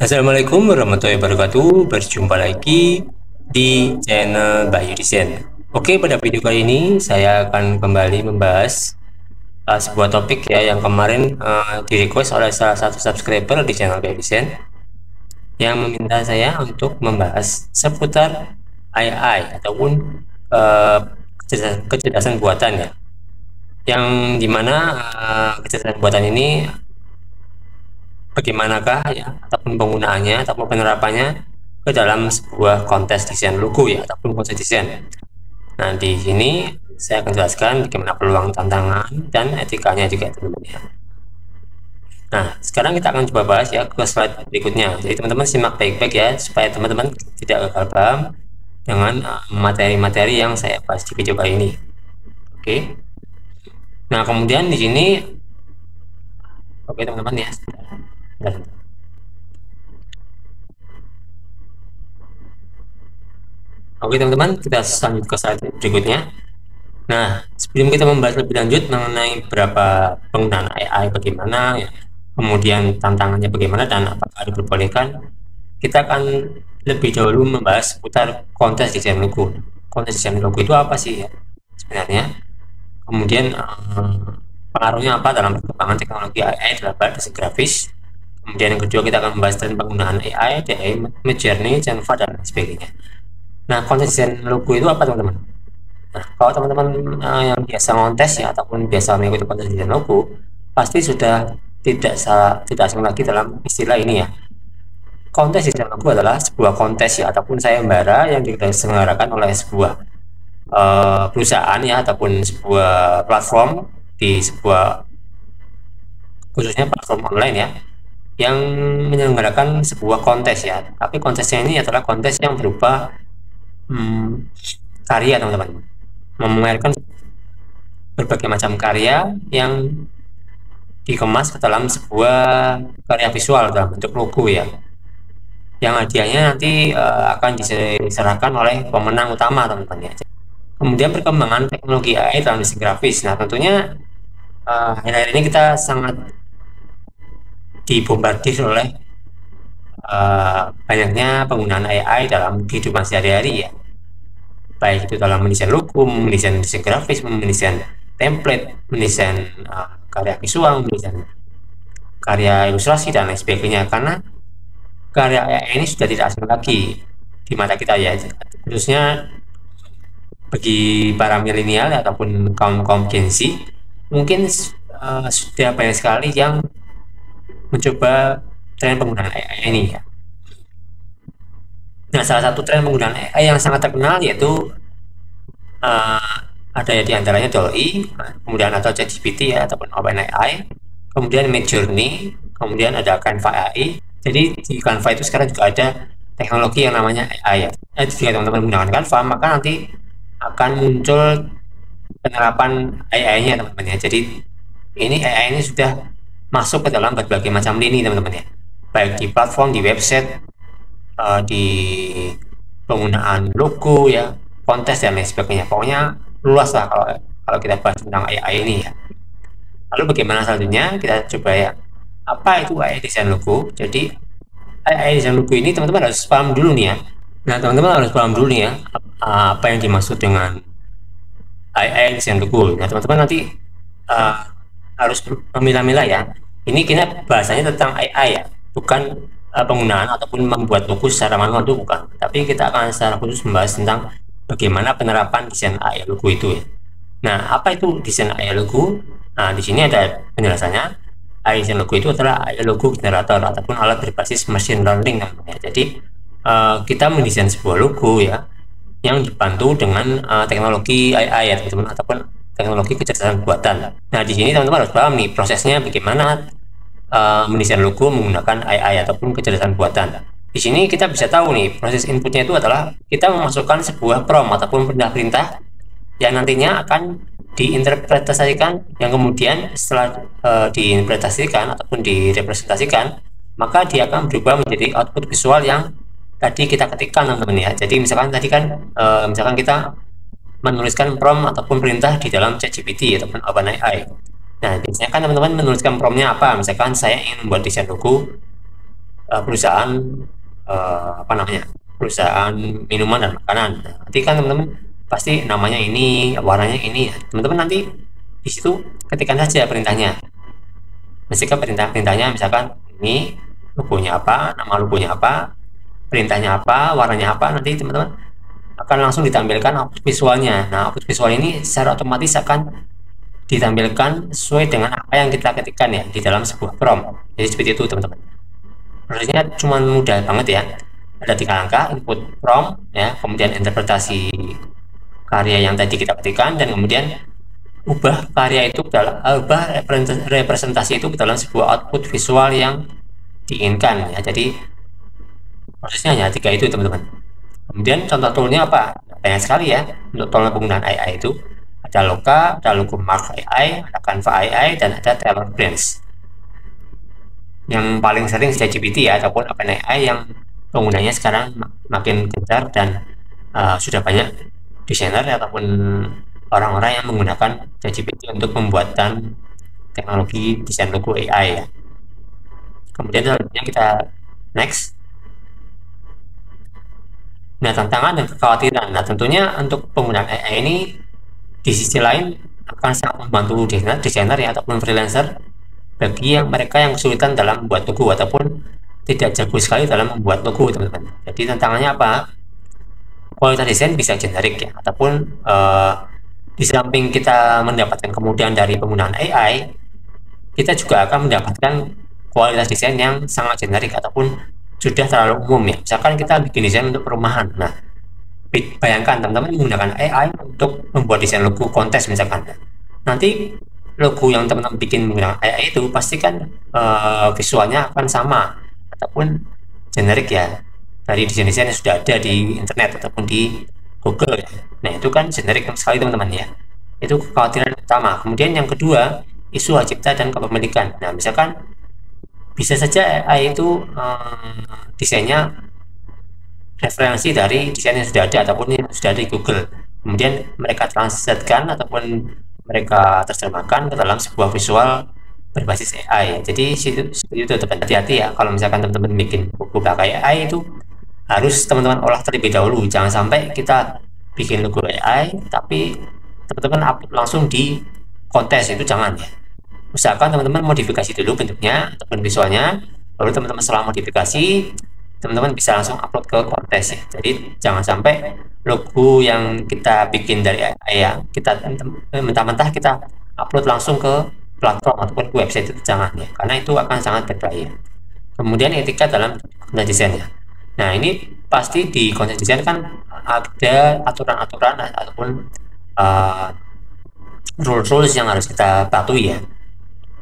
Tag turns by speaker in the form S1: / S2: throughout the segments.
S1: Assalamualaikum warahmatullahi wabarakatuh. Berjumpa lagi di channel Bayu Design. Oke, pada video kali ini saya akan kembali membahas sebuah topik ya yang kemarin di request oleh salah satu subscriber di channel Bayu Design yang meminta saya untuk membahas seputar AI ataupun kecerdasan buatan ya. Yang dimana kecerdasan buatan ini bagaimanakah ya ataupun penggunaannya ataupun penerapannya ke dalam sebuah kontes desain logo ya ataupun kontes desain. Nah, di sini saya akan jelaskan bagaimana peluang, tantangan, dan etikanya juga teman-teman ya. Nah, sekarang kita akan coba bahas ya ke slide berikutnya. Jadi teman-teman simak baik-baik ya supaya teman-teman tidak gagal paham dengan materi-materi yang saya bahas di video kali ini. Oke. Nah, kemudian di sini teman-teman ya. Oke teman-teman, kita lanjut ke slide berikutnya. Nah, sebelum kita membahas lebih lanjut mengenai beberapa penggunaan AI bagaimana ya, kemudian tantangannya bagaimana dan apakah diperbolehkan, kita akan lebih dahulu membahas seputar kontes desain logo. Kontes desain logo itu apa sih ya sebenarnya? Kemudian pengaruhnya apa dalam perkembangan teknologi AI dalam desain grafis? Kemudian yang kedua kita akan membahas tentang penggunaan AI, Midjourney, Canva, dan sebagainya. Nah, kontes desain logo itu apa teman-teman? Nah, kalau teman-teman yang biasa ngontes ya ataupun biasa mengikuti kontes desain logo, pasti sudah tidak asing lagi dalam istilah ini ya. Kontes desain logo adalah sebuah kontes ya ataupun sayembara yang diselenggarakan oleh sebuah perusahaan ya ataupun sebuah platform di sebuah khususnya platform online ya yang menyelenggarakan sebuah kontes ya. Tapi kontesnya ini adalah kontes yang berupa karya teman-teman, memamerkan berbagai macam karya yang dikemas ke dalam sebuah karya visual dalam bentuk logo ya, yang hadiahnya nanti akan diserahkan oleh pemenang utama teman-teman ya. Kemudian perkembangan teknologi AI dalam desain grafis. Nah, tentunya akhir-akhir ini kita sangat dibombardir oleh banyaknya penggunaan AI dalam kehidupan sehari-hari ya, baik itu dalam mendesain logo, mendesain grafis, mendesain template, mendesain karya visual, mendesain karya ilustrasi dan lain sebagainya. Karena karya AI ini sudah tidak asing lagi di mata kita ya, khususnya bagi para milenial ataupun kaum Gen Z, mungkin sudah banyak sekali yang mencoba tren penggunaan AI ini ya. Nah, salah satu tren penggunaan AI yang sangat terkenal yaitu ada ya diantaranya DALL-E, kemudian atau ChatGPT ya ataupun OpenAI, kemudian Midjourney, kemudian ada Canva AI. Jadi di Canva itu sekarang juga ada teknologi yang namanya AI ya. Jika teman-teman menggunakan Canva, maka nanti akan muncul penerapan AI-nya teman-teman ya. Jadi ini AI ini sudah masuk ke dalam berbagai macam lini teman-teman ya, baik di platform, di website, di penggunaan logo ya, kontes dan lain sebagainya. Pokoknya luas lah kalau kita bahas tentang AI ini ya. Lalu bagaimana selanjutnya? Kita coba ya, apa itu AI desain logo? Jadi AI desain logo ini teman-teman harus paham dulu nih ya. Nah, teman-teman harus paham dulu nih ya apa yang dimaksud dengan AI desain logo. Nah, teman-teman nanti harus memilah-milah ya. Ini kita bahasanya tentang AI ya, bukan penggunaan ataupun membuat logo secara manual, itu bukan. Tapi kita akan secara khusus membahas tentang bagaimana penerapan desain AI logo itu ya. Nah, apa itu desain AI logo? Nah, di sini ada penjelasannya. AI desain logo itu adalah AI logo generator ataupun alat berbasis machine learning namanya. Jadi kita mendesain sebuah logo ya yang dibantu dengan teknologi AI ya teman-teman, ataupun teknologi kecerdasan buatan. Nah, di sini teman-teman harus paham nih prosesnya bagaimana mendesain logo menggunakan AI ataupun kecerdasan buatan. Di sini kita bisa tahu nih proses inputnya itu adalah kita memasukkan sebuah prompt ataupun perintah-perintah yang nantinya akan diinterpretasikan, yang kemudian setelah diinterpretasikan ataupun direpresentasikan, maka dia akan berubah menjadi output visual yang tadi kita ketikkan teman-teman ya. Jadi misalkan tadi kan misalkan kita menuliskan prompt ataupun perintah di dalam ChatGPT ataupun OpenAI. Nah, biasanya kan teman-teman menuliskan promptnya apa? Misalkan saya ingin membuat desain logo perusahaan apa namanya, perusahaan minuman dan makanan. Nah, nanti kan teman-teman pasti namanya ini, warnanya ini. Teman-teman nanti di situ ketikkan saja perintahnya. Misalkan perintahnya misalkan ini logonya apa, nama logonya apa, perintahnya apa, warnanya apa, nanti teman-teman akan langsung ditampilkan output visualnya. Nah, output visual ini secara otomatis akan ditampilkan sesuai dengan apa yang kita ketikkan ya di dalam sebuah prompt. Jadi seperti itu teman-teman. Prosesnya cuma mudah banget ya. Ada 3 langkah: input prompt ya, kemudian interpretasi karya yang tadi kita ketikkan, dan kemudian ubah karya itu ubah representasi itu ke dalam sebuah output visual yang diinginkan ya. Jadi prosesnya hanya 3 itu teman-teman. Kemudian contoh toolnya apa? Banyak sekali ya untuk tool penggunaan AI itu. Ada Loka, ada Logomark AI, ada Canva AI, dan ada Taylor Branch. Yang paling sering ChatGPT ya, ataupun OpenAI yang penggunanya sekarang makin gencar, dan sudah banyak desainer ataupun orang-orang yang menggunakan ChatGPT untuk membuatkan teknologi desain logo AI ya. Kemudian selanjutnya kita next. Nah, tantangan dan kekhawatiran. Nah, tentunya untuk penggunaan AI ini di sisi lain akan sangat membantu desainer ya, ataupun freelancer, bagi mereka yang kesulitan dalam membuat logo ataupun tidak jago sekali dalam membuat logo teman-teman. Jadi tantangannya apa? Kualitas desain bisa generik ya, ataupun di samping kita mendapatkan kemudahan dari penggunaan AI, kita juga akan mendapatkan kualitas desain yang sangat generik ataupun sudah terlalu umum ya. Misalkan kita bikin desain untuk perumahan. Nah, bayangkan teman-teman menggunakan AI untuk membuat desain logo kontes misalkan. Nanti logo yang teman-teman bikin menggunakan AI itu pasti kan visualnya akan sama ataupun generik ya, dari desain-desain yang sudah ada di internet ataupun di Google ya. Nah, itu kan generik sekali teman-teman ya. Itu kekhawatiran utama. Kemudian yang kedua, isu hak cipta dan kepemilikan. Nah, misalkan bisa saja AI itu desainnya referensi dari desain yang sudah ada ataupun yang sudah ada di Google, kemudian mereka translatekan ataupun mereka terjemahkan ke dalam sebuah visual berbasis AI. Jadi seperti itu teman-teman. Hati-hati ya kalau misalkan teman-teman bikin logo pakai AI, itu harus teman-teman olah terlebih dahulu. Jangan sampai kita bikin logo AI tapi teman-teman upload langsung di kontes, itu jangan ya. Usahakan teman-teman modifikasi dulu bentuknya ataupun visualnya, baru teman-teman setelah modifikasi teman-teman bisa langsung upload ke kontes ya. Jadi jangan sampai logo yang kita bikin dari AI ya, kita mentah-mentah kita upload langsung ke platform ataupun ke website, itu jangan ya, karena itu akan sangat berbahaya. Kemudian etika dalam konten desainnya. Nah, ini pasti di konten desain kan ada aturan-aturan ataupun rules yang harus kita patuhi ya.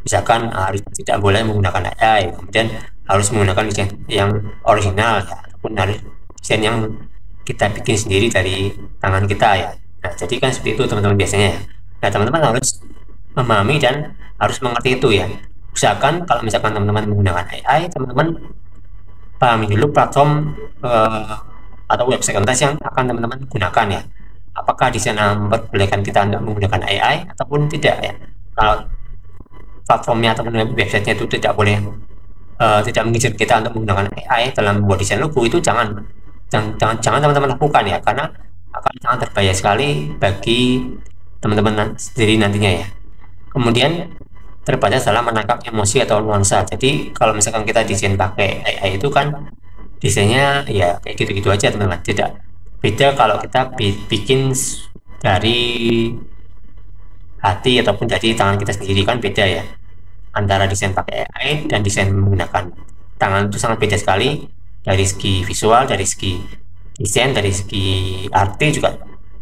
S1: Misalkan harus tidak boleh menggunakan AI, kemudian harus menggunakan desain yang original ya, ataupun harus desain yang kita bikin sendiri dari tangan kita ya. Nah, jadi kan seperti itu teman-teman biasanya ya. Nah, teman-teman harus memahami dan harus mengerti itu ya. Usahakan kalau misalkan teman-teman menggunakan AI, teman-teman pahami dulu platform atau website kontes yang akan teman-teman gunakan ya. Apakah di sana memperbolehkan kita untuk menggunakan AI ataupun tidak ya. Kalau platformnya ataupun websitenya itu tidak boleh, tidak mengizinkan kita untuk menggunakan AI dalam membuat desain logo, itu jangan teman-teman lakukan ya, karena akan sangat berbahaya sekali bagi teman-teman sendiri nantinya ya. Kemudian terbatas dalam menangkap emosi atau nuansa. Jadi kalau misalkan kita desain pakai AI itu kan desainnya ya kayak gitu-gitu aja teman-teman, tidak beda kalau kita bikin dari hati ataupun dari tangan kita sendiri, kan beda ya. Antara desain pakai AI dan desain menggunakan tangan itu sangat beda sekali, dari segi visual, dari segi desain, dari segi arti juga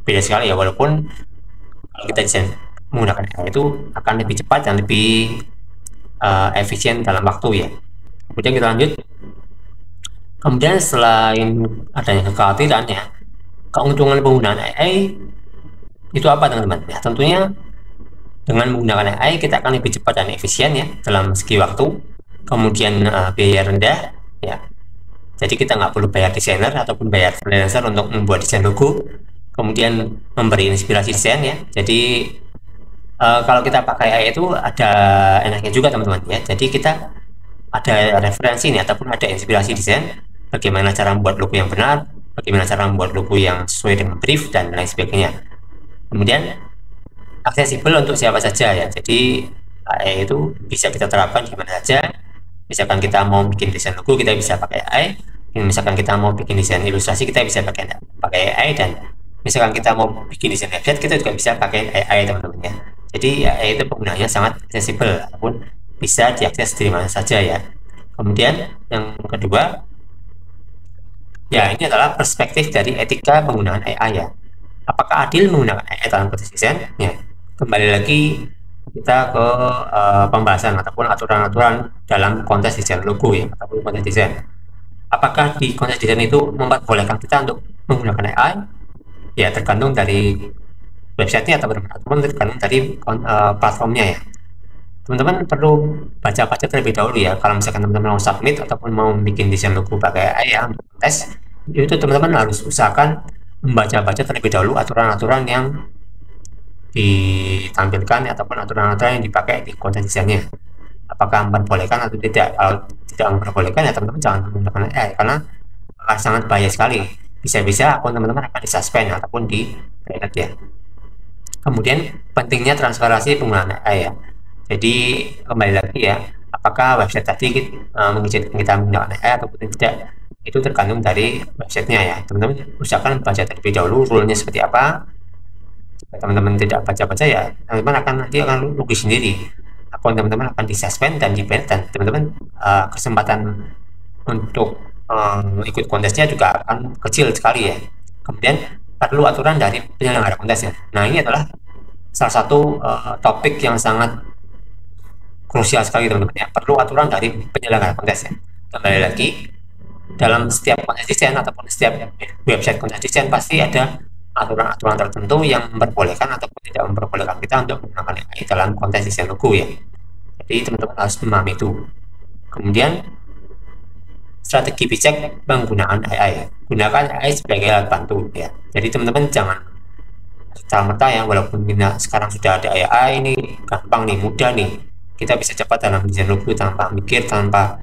S1: beda sekali ya. Walaupun kalau kita desain menggunakan AI itu akan lebih cepat dan lebih efisien dalam waktu ya. Kemudian kita lanjut. Kemudian selain adanya kekhawatiran ya, keuntungan penggunaan AI itu apa teman-teman? Ya, tentunya dengan menggunakan AI kita akan lebih cepat dan efisien ya dalam segi waktu. Kemudian biaya rendah ya. Jadi kita nggak perlu bayar desainer ataupun bayar freelancer untuk membuat desain logo. Kemudian memberi inspirasi desain ya. Jadi kalau kita pakai AI itu ada enaknya juga teman-teman ya. Jadi kita ada referensi nih ataupun ada inspirasi desain, bagaimana cara membuat logo yang benar, bagaimana cara membuat logo yang sesuai dengan brief dan lain sebagainya. Kemudian aksesibel untuk siapa saja ya. Jadi AI itu bisa kita terapkan di mana saja. Misalkan kita mau bikin desain logo, kita bisa pakai AI. Misalkan kita mau bikin desain ilustrasi, kita bisa pakai AI, dan misalkan kita mau bikin desain website, kita juga bisa pakai AI, teman-teman ya. Jadi AI itu penggunaannya sangat aksesibel ataupun bisa diakses dari mana saja ya. Kemudian yang kedua, ya ini adalah perspektif dari etika penggunaan AI ya. Apakah adil menggunakan AI dalam proses desain? Ya, kembali lagi kita ke pembahasan ataupun aturan-aturan dalam konteks desain logo ya, ataupun konteks desain. Apakah di konteks desain itu memperbolehkan kita untuk menggunakan AI? Ya, tergantung dari websitenya ataupun tergantung dari platformnya ya. Teman-teman perlu baca-baca terlebih dahulu ya. Kalau misalkan teman-teman mau submit ataupun mau bikin desain logo pakai AI ya untuk tes, itu teman-teman harus usahakan membaca-baca terlebih dahulu aturan-aturan yang ditampilkan ataupun aturan-aturan yang dipakai di konten desainnya. Apakah memperbolehkan atau tidak? Kalau tidak memperbolehkan ya teman-teman jangan menggunakan AI karena sangat bahaya sekali. Bisa-bisa akun teman-teman akan disuspend ataupun di banned ya. Kemudian pentingnya transparansi penggunaan AI ya. Jadi kembali lagi ya, apakah website tadi mengizinkan kita menggunakan AI ataupun tidak, itu tergantung dari websitenya ya. Teman-teman usahakan baca terlebih dahulu rule-nya seperti apa. Jika teman-teman tidak baca-baca ya, teman-teman nanti akan rugi sendiri. Akun teman-teman akan disuspend dan di-ban, dan teman-teman kesempatan untuk ikut kontesnya juga akan kecil sekali ya. Kemudian perlu aturan dari penyelenggara kontesnya. Nah, ini adalah salah satu topik yang sangat krusial sekali teman-teman ya. Perlu aturan dari penyelenggara kontes ya. Kembali lagi, dalam setiap kontes desain ataupun setiap website kontes desain pasti ada aturan-aturan tertentu yang memperbolehkan ataupun tidak memperbolehkan kita untuk menggunakan AI dalam kontes desain logo ya. Jadi teman-teman harus memahami itu. Kemudian strategi bijak penggunaan AI ya. Gunakan AI sebagai alat bantu ya. Jadi teman-teman jangan serta-merta ya, walaupun kita sekarang sudah ada AI ini gampang nih, mudah nih, kita bisa cepat dalam desain logo tanpa mikir, tanpa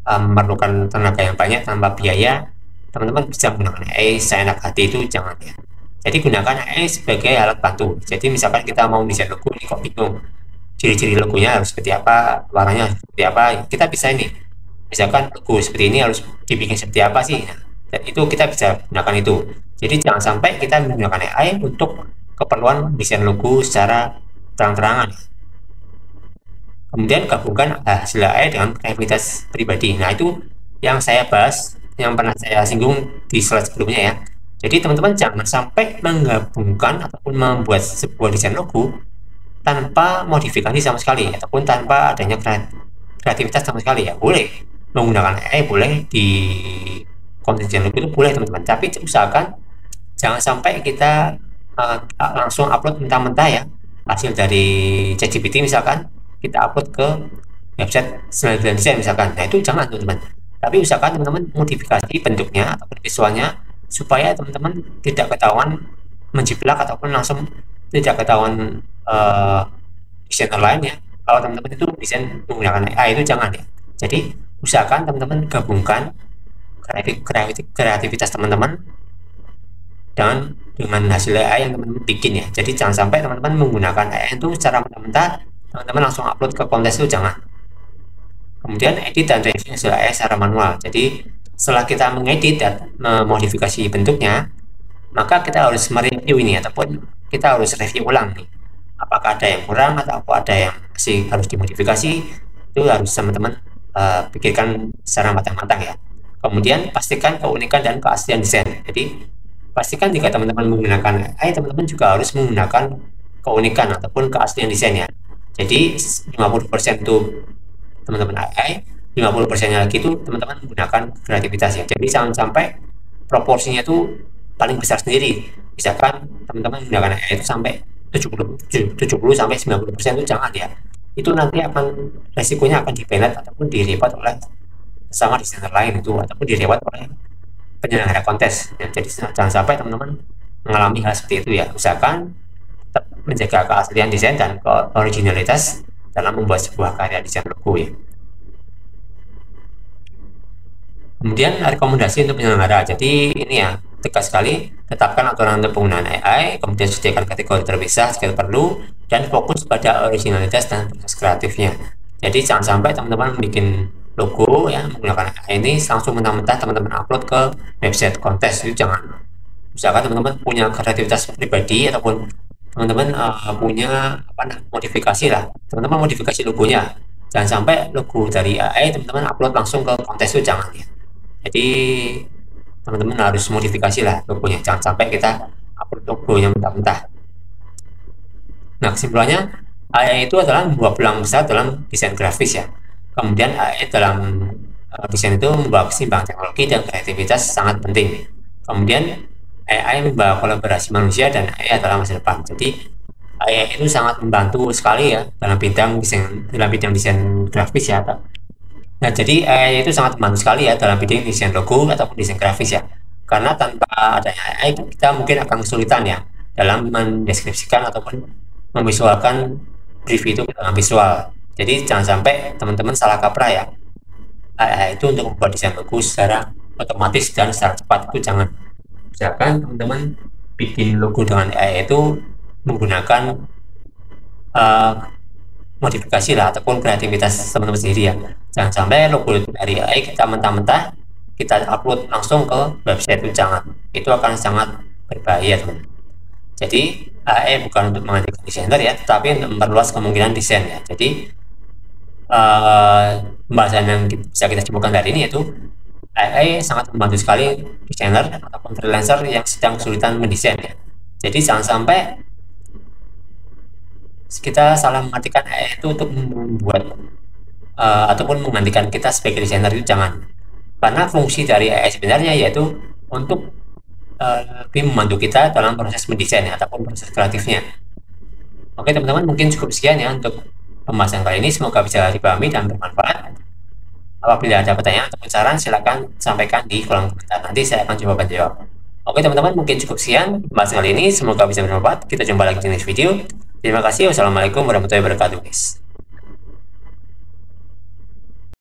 S1: memerlukan tenaga yang banyak, tanpa biaya. Teman-teman bisa menggunakan AI seenak hati, itu jangan ya. Jadi gunakan AI sebagai alat bantu. Jadi misalkan kita mau desain logo ini kok bingung ciri-ciri logonya harus seperti apa, warnanya seperti apa, kita bisa ini, misalkan logo seperti ini harus dibikin seperti apa sih, dan itu kita bisa gunakan itu. Jadi jangan sampai kita menggunakan AI untuk keperluan desain logo secara terang-terangan. Kemudian gabungkan hasil AI dengan kreativitas pribadi. Nah, itu yang saya bahas, yang pernah saya singgung di slide sebelumnya ya. Jadi teman-teman jangan sampai menggabungkan ataupun membuat sebuah desain logo tanpa modifikasi sama sekali ataupun tanpa adanya kreativitas sama sekali ya. Boleh menggunakan AI, boleh di konten desain logo itu boleh teman-teman, tapi usahakan jangan sampai kita langsung upload mentah-mentah ya, hasil dari ChatGPT misalkan kita upload ke website Sembilan Desain misalkan. Nah, itu jangan teman-teman, tapi usahakan teman-teman modifikasi bentuknya ataupun visualnya supaya teman-teman tidak ketahuan menjiplak ataupun langsung tidak ketahuan desainer lain ya. Kalau teman-teman itu desain menggunakan AI, itu jangan ya. Jadi usahakan teman-teman gabungkan kreativitas teman-teman dengan hasil AI yang teman-teman bikin ya. Jadi jangan sampai teman-teman menggunakan AI itu secara mentah-mentah teman-teman langsung upload ke konten itu, jangan. Kemudian edit dan review hasil AI secara manual. Jadi setelah kita mengedit dan memodifikasi bentuknya, maka kita harus mereview ini ataupun kita harus review ulang nih, apakah ada yang kurang atau ada yang masih harus dimodifikasi. Itu harus teman-teman pikirkan secara matang-matang ya. Kemudian pastikan keunikan dan keaslian desain. Jadi pastikan jika teman-teman menggunakan AI, teman-teman juga harus menggunakan keunikan ataupun keaslian desain ya. Jadi 50% itu teman-teman AI, 50%-nya lagi itu teman-teman menggunakan kreativitasnya. Jadi jangan sampai proporsinya itu paling besar sendiri. Misalkan teman-teman menggunakan AI itu sampai 70 sampai 90% itu jangan ya. Itu nanti akan resikonya akan di-banned ataupun di-report oleh sama desainer lain itu, ataupun di-report oleh penyelenggara kontes ya. Jadi jangan sampai teman-teman mengalami hal seperti itu ya. Usahakan tetap menjaga keaslian desain dan originalitas dalam membuat sebuah karya desain logo ya. Kemudian rekomendasi untuk penyelenggara. Jadi ini ya, tegas sekali, tetapkan aturan untuk penggunaan AI, kemudian sediakan kategori terpisah jika perlu, dan fokus pada originalitas dan proses kreatifnya. Jadi jangan sampai teman-teman bikin logo ya menggunakan AI ini langsung mentah-mentah teman-teman upload ke website kontes, itu jangan. Misalkan teman-teman punya kreativitas pribadi ataupun teman-teman punya modifikasi lah, teman-teman modifikasi logonya, jangan sampai logo dari AI teman-teman upload langsung ke kontes, itu jangan ya. Jadi teman-teman harus modifikasi lah logonya, jangan sampai kita upload logonya mentah-mentah. Nah, kesimpulannya AI itu adalah membawa peluang besar dalam desain grafis ya. Kemudian AI dalam desain itu membawa keseimbangan teknologi dan kreativitas sangat penting. Kemudian AI membawa kolaborasi manusia dan AI adalah masa depan. Jadi AI itu sangat membantu sekali ya dalam bidang desain grafis ya. Nah, jadi AI itu sangat membantu sekali ya dalam bidang desain logo ataupun desain grafis ya. Karena tanpa adanya AI kita mungkin akan kesulitan ya dalam mendeskripsikan ataupun memvisualkan brief itu ke dalam visual. Jadi jangan sampai teman-teman salah kaprah ya. AI itu untuk membuat desain logo secara otomatis dan secara cepat, itu jangan. Misalkan teman-teman bikin logo dengan AI itu menggunakan uh, modifikasi lah ataupun kreativitas teman-teman sendiri ya. Jangan sampai logo dari AI kita mentah-mentah kita upload langsung ke website, itu jangan. Itu akan sangat berbahaya teman. Jadi AI bukan untuk menggantikan desainer ya, tetapi untuk memperluas kemungkinan desain ya. Jadi pembahasan yang bisa kita simpulkan dari ini yaitu AI sangat membantu sekali desainer ataupun freelancer yang sedang kesulitan mendesain ya. Jadi jangan sampai kita salah mengartikan AI itu untuk membuat ataupun menggantikan kita sebagai desainer, itu jangan. Karena fungsi dari AI sebenarnya yaitu untuk lebih membantu kita dalam proses mendesain ya, ataupun proses kreatifnya. Oke teman-teman, mungkin cukup sekian ya untuk pembahasan kali ini, semoga bisa dipahami dan bermanfaat. Apabila ada pertanyaan ataupun saran, silakan sampaikan di kolom komentar, nanti saya akan coba menjawab. Oke teman-teman, mungkin cukup sekian pembahasan kali ini, semoga bisa bermanfaat. Kita jumpa lagi di next video. Terima kasih. Wassalamualaikum warahmatullahi wabarakatuh guys.